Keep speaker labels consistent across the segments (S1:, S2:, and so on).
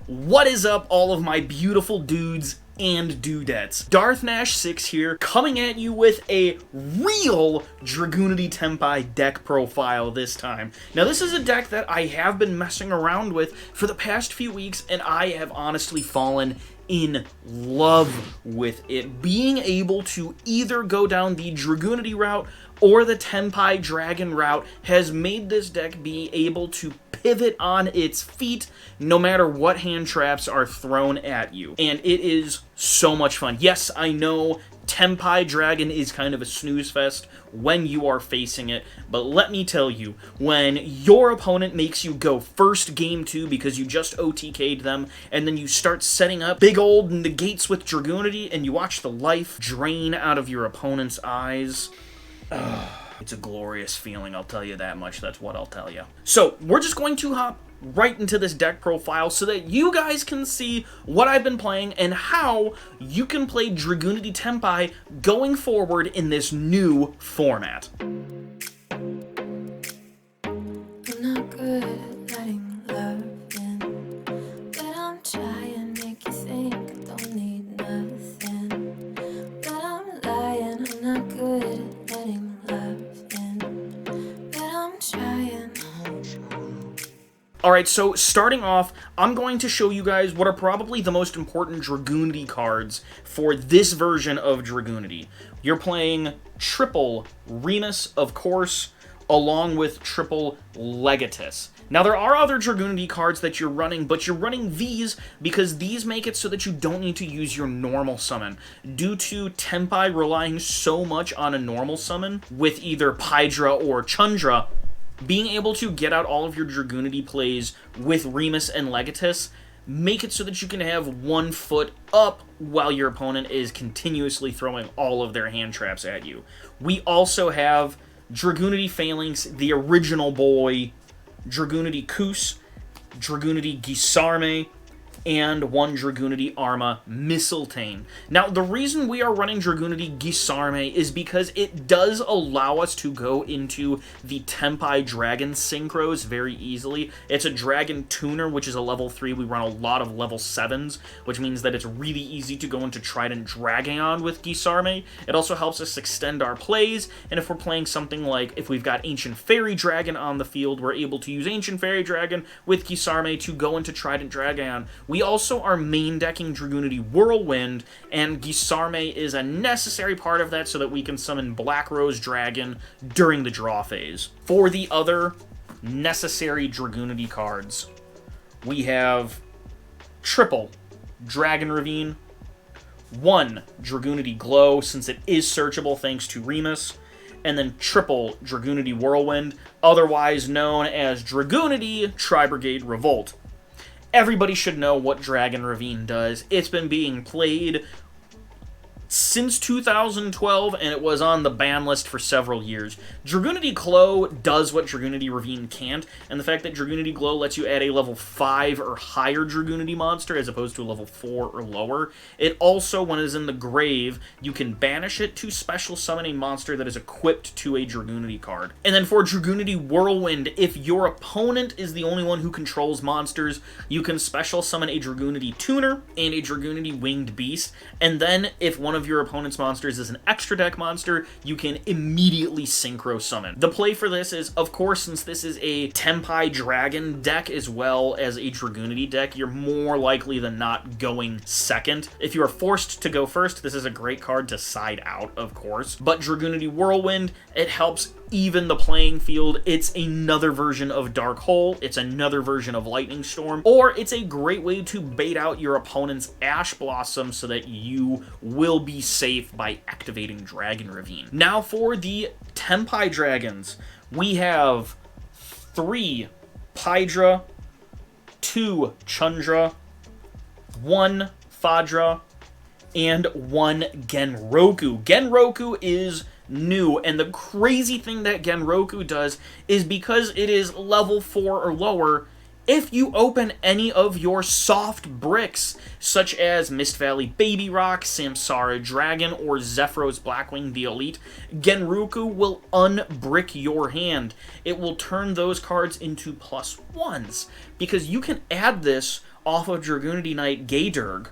S1: What is up, all of my beautiful dudes and dudettes? Darth Nash 6 here, coming at you with a real Dragunity Tenpai deck profile this time. Now, this is a deck that I have been messing around with for the past few weeks, and I have honestly fallen in love with it. Being able to either go down the Dragunity route or the Tenpai Dragon route has made this deck be able to pivot on its feet no matter what hand traps are thrown at you. And it is so much fun. Yes, I know Tenpai Dragon is kind of a snooze fest when you are facing it, but let me tell you, when your opponent makes you go first game 2 because you just OTK'd them, and then you start setting up big old negates with Dragunity, and you watch the life drain out of your opponent's eyes, it's a glorious feeling, I'll tell you that much. That's what I'll tell you. So, we're just going to hop right into this deck profile so that you guys can see what I've been playing and how you can play Dragunity Tenpai going forward in this new format.
S2: I'm not good at letting love in, but I'm trying to make you think I don't need nothing. But I'm lying, I'm not good at letting love in, but I'm trying.
S1: Alright, so starting off, I'm going to show you guys what are probably the most important Dragunity cards for this version of Dragunity. You're playing triple Remus, of course, along with triple Legatus. Now, there are other Dragunity cards that you're running, but you're running these because these make it so that you don't need to use your normal summon. Due to Tenpai relying so much on a normal summon, with either Pydra or Chundra, being able to get out all of your Dragunity plays with Remus and Legatus make it so that you can have one foot up while your opponent is continuously throwing all of their hand traps at you. We also have Dragunity Phalanx, the original boy, Dragunity Kus, Dragunity Gisarme, and one Dragunity Arma Mistletoe. Now, the reason we are running Dragunity Gisarme is because it does allow us to go into the Tenpai Dragon synchros very easily. It's a Dragon Tuner, which is a level 3. We run a lot of level 7s, which means that it's really easy to go into Trident Dragon with Gisarme. It also helps us extend our plays, and if we're playing something like, if we've got Ancient Fairy Dragon on the field, we're able to use Ancient Fairy Dragon with Gisarme to go into Trident Dragon. We also are main decking Dragunity Whirlwind, and Gisarme is a necessary part of that so that we can summon Black Rose Dragon during the draw phase. For the other necessary Dragunity cards, we have triple Dragon Ravine, one Dragunity Glow, since it is searchable thanks to Remus, and then triple Dragunity Whirlwind, otherwise known as Dragunity Tri-Brigade Revolt. Everybody should know what Dragon Ravine does. It's been being played since 2012, and it was on the ban list for several years. Dragunity Glow does what Dragunity Ravine can't, and the fact that Dragunity Glow lets you add a level 5 or higher Dragunity monster as opposed to a level 4 or lower. It also, when it is in the grave, you can banish it to special summon a monster that is equipped to a Dragunity card. And then for Dragunity Whirlwind, if your opponent is the only one who controls monsters, you can special summon a Dragunity Tuner and a Dragunity Winged Beast, and then if one of your opponent's monsters is an extra deck monster, you can immediately synchro summon. The play for this is, of course, since this is a Tenpai Dragon deck as well as a Dragunity deck, you're more likely than not going second. If you are forced to go first, this is a great card to side out, of course. But Dragunity Whirlwind, it helps even the playing field. It's another version of Dark Hole, it's another version of Lightning Storm, or it's a great way to bait out your opponent's Ash Blossom so that you will be safe by activating Dragon Ravine. Now for the Tenpai Dragons, we have 3 Pydra, 2 Chundra, 1 Fadra, and 1 Genroku. Genroku is new, and the crazy thing that Genroku does is because it is level 4 or lower, if you open any of your soft bricks, such as Mist Valley Baby Rock, Samsara Dragon, or Zephyros Blackwing the Elite, Genroku will unbrick your hand. It will turn those cards into +1s, because you can add this off of Dragunity Knight Gaydurg.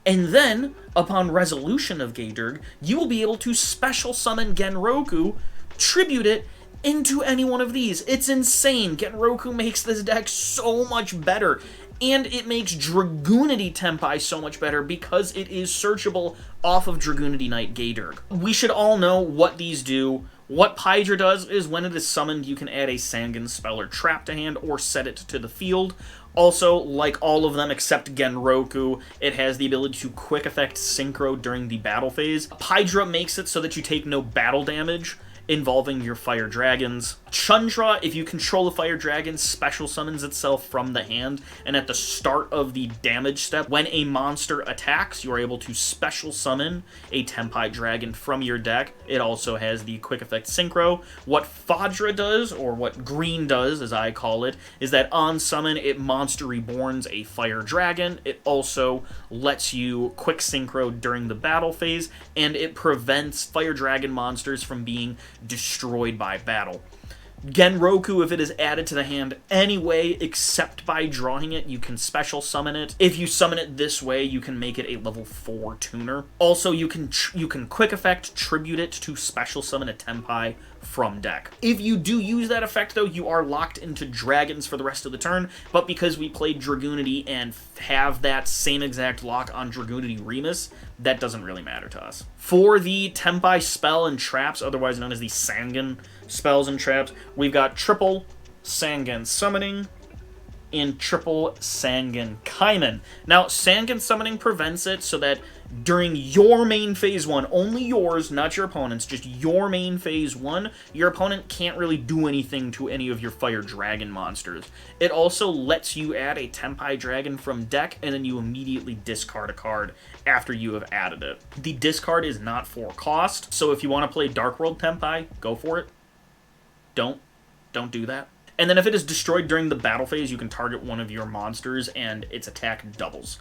S1: And then, upon resolution of Gaydurg, you will be able to special summon Genroku, tribute it into any one of these. It's insane. Genroku makes this deck so much better. And it makes Dragunity Tenpai so much better because it is searchable off of Dragunity Knight Gaydurg. We should all know what these do. What Pydra does is when it is summoned, you can add a Sangan spell or trap to hand or set it to the field. Also, like all of them except Genroku, it has the ability to quick effect synchro during the battle phase. Pydra makes it so that you take no battle damage involving your fire dragons. Chundra, if you control the fire dragon, special summons itself from the hand, and at the start of the damage step, when a monster attacks, you are able to special summon a Tenpai dragon from your deck. It also has the quick effect synchro. What Fadra does, or what green does, as I call it, is that on summon, it monster reborns a fire dragon. It also lets you quick synchro during the battle phase, and it prevents fire dragon monsters from being destroyed by battle. Genroku, if it is added to the hand anyway, except by drawing it, you can special summon it. If you summon it this way, you can make it a level 4 tuner. Also, you can quick effect tribute it to special summon a Tenpai from deck. If you do use that effect, though, you are locked into dragons for the rest of the turn, but because we played Dragunity and have that same exact lock on Dragunity Remus, that doesn't really matter to us. For the Tenpai spell and traps, otherwise known as the Sangan spells and traps, we've got triple Sangan summoning and triple Sangan Kaiman. Now, Sangan summoning prevents it so that during your main phase 1, only yours, not your opponent's, just your main phase 1, your opponent can't really do anything to any of your fire dragon monsters. It also lets you add a Tenpai dragon from deck, and then you immediately discard a card after you have added it. The discard is not for cost, so if you want to play Dark World Tenpai, go for it. Don't do that. And then if it is destroyed during the battle phase, you can target one of your monsters and its attack doubles.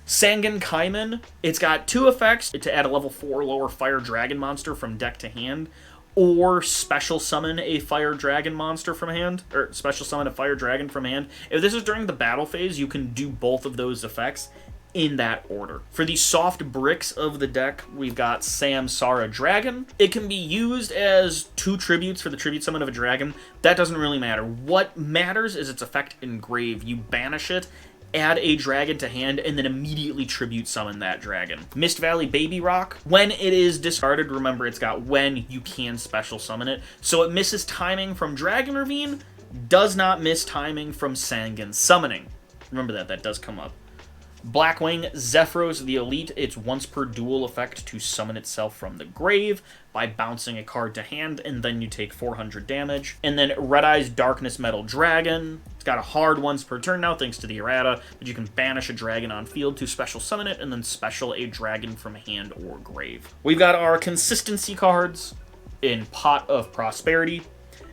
S1: Sangan Kaiman, it's got 2 effects: to add a level 4 lower fire dragon monster from deck to hand, or special summon a fire dragon monster from hand, or special summon a fire dragon from hand. If this is during the battle phase, you can do both of those effects in that order. For the soft bricks of the deck, we've got Samsara Dragon. It can be used as 2 tributes for the tribute summon of a dragon. That doesn't really matter. What matters is its effect engrave. You banish it, add a dragon to hand, and then immediately tribute summon that dragon. Mist Valley Baby Rock, when it is discarded, remember it's got when you can special summon it, so it misses timing from Dragon Ravine, does not miss timing from Sangan summoning. Remember that does come up. Blackwing Zephyros the Elite, it's once per duel effect to summon itself from the grave by bouncing a card to hand, and then you take 400 damage. And then Red Eye's Darkness Metal Dragon, it's got a hard once per turn now thanks to the errata, but you can banish a dragon on field to special summon it, and then special a dragon from hand or grave. We've got our consistency cards in Pot of Prosperity,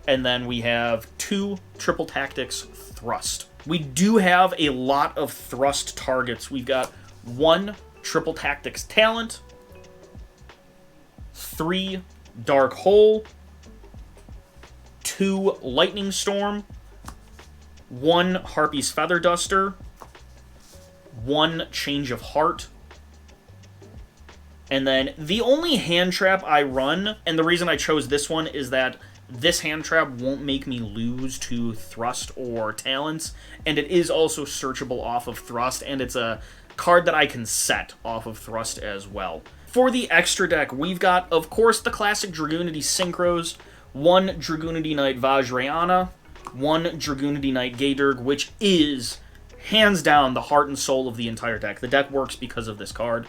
S1: and then we have 2 Triple Tactics Thrust. We do have a lot of thrust targets. We've got 1 Triple Tactics Talent, 3 Dark Hole, 2 Lightning Storm, 1 Harpy's Feather Duster, 1 Change of Heart, and then the only hand trap I run, and the reason I chose this one is that this hand trap won't make me lose to Thrust or Talents, and it is also searchable off of Thrust, and it's a card that I can set off of Thrust as well. For the extra deck, we've got, of course, the classic Dragunity Synchros, 1 Dragunity Knight Vajrayana, 1 Dragunity Knight Gaydurg, which is, hands down, the heart and soul of the entire deck. The deck works because of this card.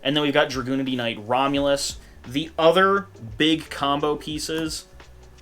S1: And then we've got Dragunity Knight Romulus. The other big combo pieces,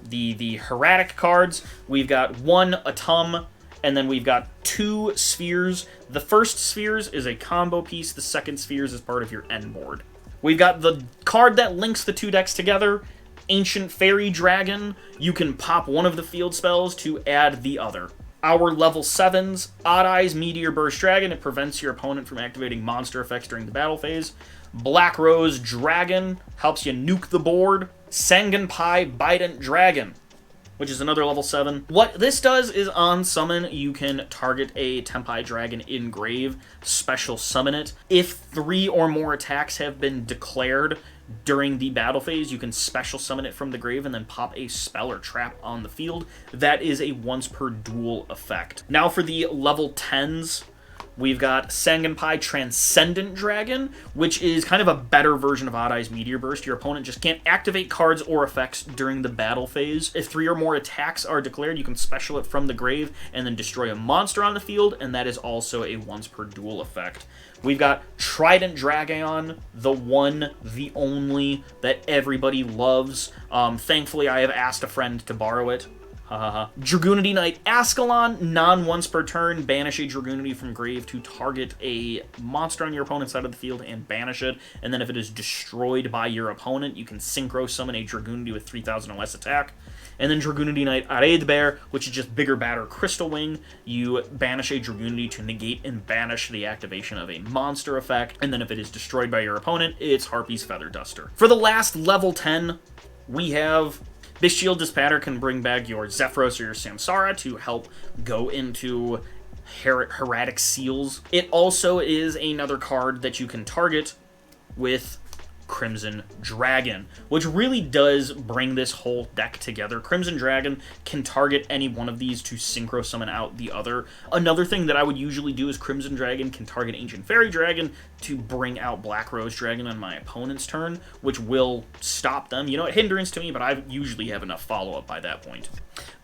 S1: the Hieratic cards, we've got 1 Atum, and then we've got 2 Spheres. The first Spheres is a combo piece, the second Spheres is part of your end board. We've got the card that links the 2 decks together, Ancient Fairy Dragon. You can pop one of the field spells to add the other. Our level 7s, Odd Eyes Meteor Burst Dragon, it prevents your opponent from activating monster effects during the battle phase. Black Rose Dragon helps you nuke the board. Sanganpai Bident Dragon. which is another level 7. What this does is on summon, you can target a Tenpai Dragon in grave, special summon it. If 3 or more attacks have been declared during the battle phase, you can special summon it from the grave and then pop a spell or trap on the field. That is a once per duel effect. Now for the level 10s, we've got Sangenpai Transcendent Dragon, which is kind of a better version of Odd Eye's Meteor Burst. Your opponent just can't activate cards or effects during the battle phase. If 3 or more attacks are declared, you can special it from the grave and then destroy a monster on the field, and that is also a once per duel effect. We've got Trident Dragon, the one, the only, that everybody loves. Thankfully, I have asked a friend to borrow it. Dragunity Knight Ascalon, non-once per turn, banish a Dragunity from grave to target a monster on your opponent's side of the field and banish it, and then if it is destroyed by your opponent, you can synchro summon a Dragunity with 3,000 or less attack. And then Dragunity Knight Aredbear, which is just bigger, badder Crystal Wing. You banish a Dragunity to negate and banish the activation of a monster effect, and then if it is destroyed by your opponent, it's Harpy's Feather Duster. For the last level 10, we have Bestial Dispatter can bring back your Zephyros or your Samsara to help go into Hieratic Seals. It also is another card that you can target with Crimson Dragon, which really does bring this whole deck together. Crimson Dragon can target any one of these to synchro summon out the other. Another thing that I would usually do is Crimson Dragon can target Ancient Fairy Dragon to bring out Black Rose Dragon on my opponent's turn, which will stop them. You know, a hindrance to me, but I usually have enough follow-up by that point.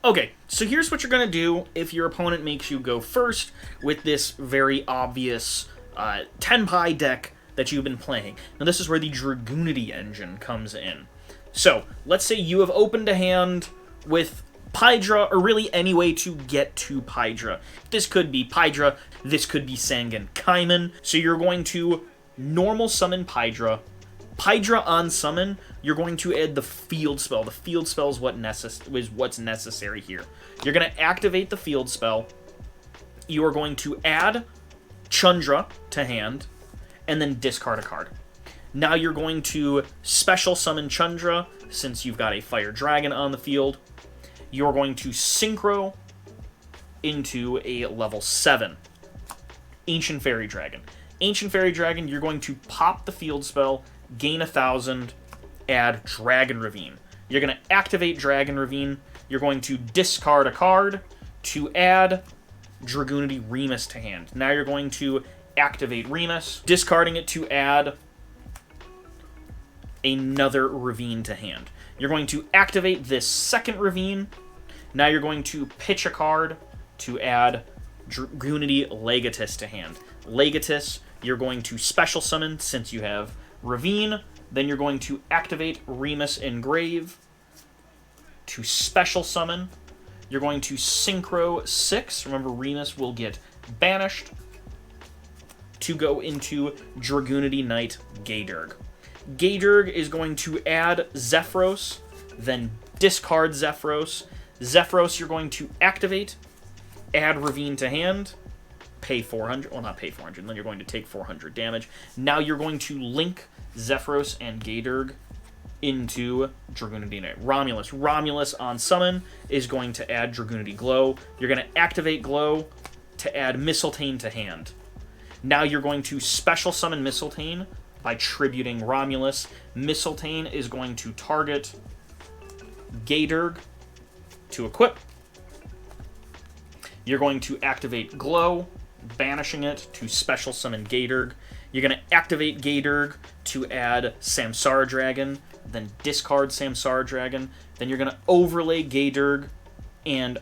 S1: Okay, so here's what you're going to do if your opponent makes you go first with this very obvious Tenpai deck that you've been playing. Now this is where the Dragunity engine comes in. So, let's say you have opened a hand with Pydra, or really any way to get to Pydra. This could be Pydra, this could be Sangenkaimen. So you're going to normal summon Pydra. Pydra on summon, you're going to add the field spell. The field spell is what's necessary here. You're going to activate the field spell. You are going to add Chundra to hand, and then discard a card. Now you're going to special summon Chundra, since you've got a Fire Dragon on the field. You're going to synchro into a level 7 Ancient Fairy Dragon. Ancient Fairy Dragon, you're going to pop the field spell, gain 1,000, add Dragon Ravine. You're going to activate Dragon Ravine. You're going to discard a card to add Dragunity Remus to hand. Now you're going to activate Remus, discarding it to add another Ravine to hand. You're going to activate this second Ravine. Now you're going to pitch a card to add Dragunity Legatus to hand. Legatus, you're going to special summon since you have Ravine. Then you're going to activate Remus Engrave to special summon. You're going to synchro 6. Remember, Remus will get banished to go into Dragunity Knight Gaydurg. Gaydurg is going to add Zephyros, then discard Zephyros. Zephyros you're going to activate, add Ravine to hand, pay 400, well not pay 400, then you're going to take 400 damage. Now you're going to link Zephyros and Gaydurg into Dragunity Knight Romulus. Romulus on summon is going to add Dragunity Glow. You're going to activate Glow to add Mistletoe to hand. Now you're going to special summon Mistletoe by tributing Romulus. Mistletoe is going to target Gaydurg to equip. You're going to activate Glow, banishing it to special summon Gaydurg. You're going to activate Gaydurg to add Samsara Dragon, then discard Samsara Dragon. Then you're going to overlay Gaydurg and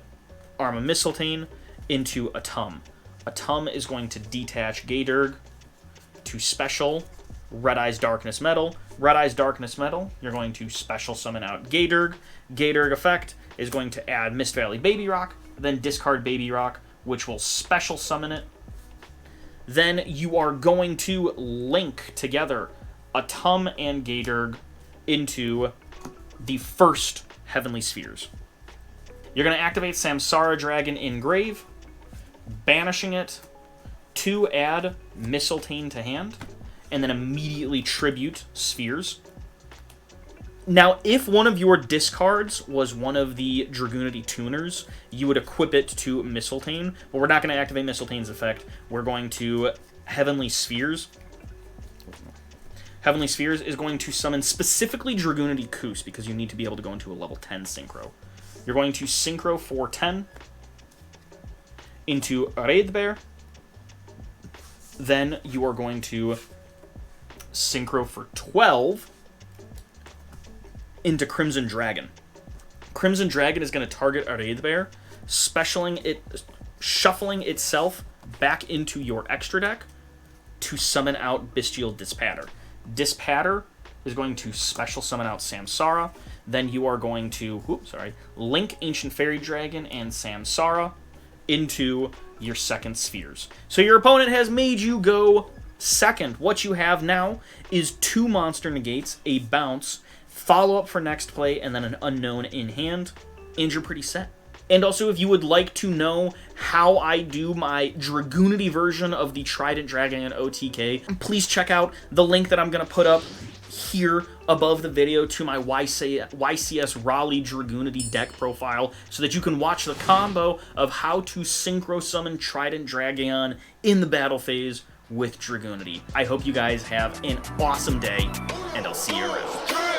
S1: Arma Mistletoe into Atum. Atum is going to detach Gaydurg to special Red Eye's Darkness Metal. Red Eye's Darkness Metal, you're going to special summon out Gaydurg. Gaydurg effect is going to add Mist Valley Baby Rock, then discard Baby Rock, which will special summon it. Then you are going to link together Atum and Gaydurg into the first Heavenly Spheres. You're going to activate Samsara Dragon Engrave, banishing it to add Mistletoe to hand, and then immediately tribute Spheres. Now, if one of your discards was one of the Dragunity tuners, you would equip it to Mistletoe, but we're not going to activate Mistletoe's effect. We're going to Heavenly Spheres. Heavenly Spheres is going to summon specifically Dragunity Koos, because you need to be able to go into a level 10 Synchro. You're going to Synchro for 10 into Raidbear. Then you are going to Synchro for 12 into Crimson Dragon. Crimson Dragon is going to target Raidbear, shuffling itself back into your extra deck to summon out Bestial Dispatter. Dispatter is going to special summon out Samsara. Then you are going to, link Ancient Fairy Dragon and Samsara into your second spheres. So your opponent has made you go second. What you have now is 2 monster negates, a bounce, follow-up for next play, and then an unknown in hand, and you're pretty set. And also, if you would like to know how I do my Dragunity version of the Trident Dragon and OTK, please check out the link that I'm going to put up here above the video to my YCS Raleigh Dragunity deck profile so that you can watch the combo of how to synchro summon Trident Dragon in the battle phase with Dragunity. I hope you guys have an awesome day, and I'll see you around.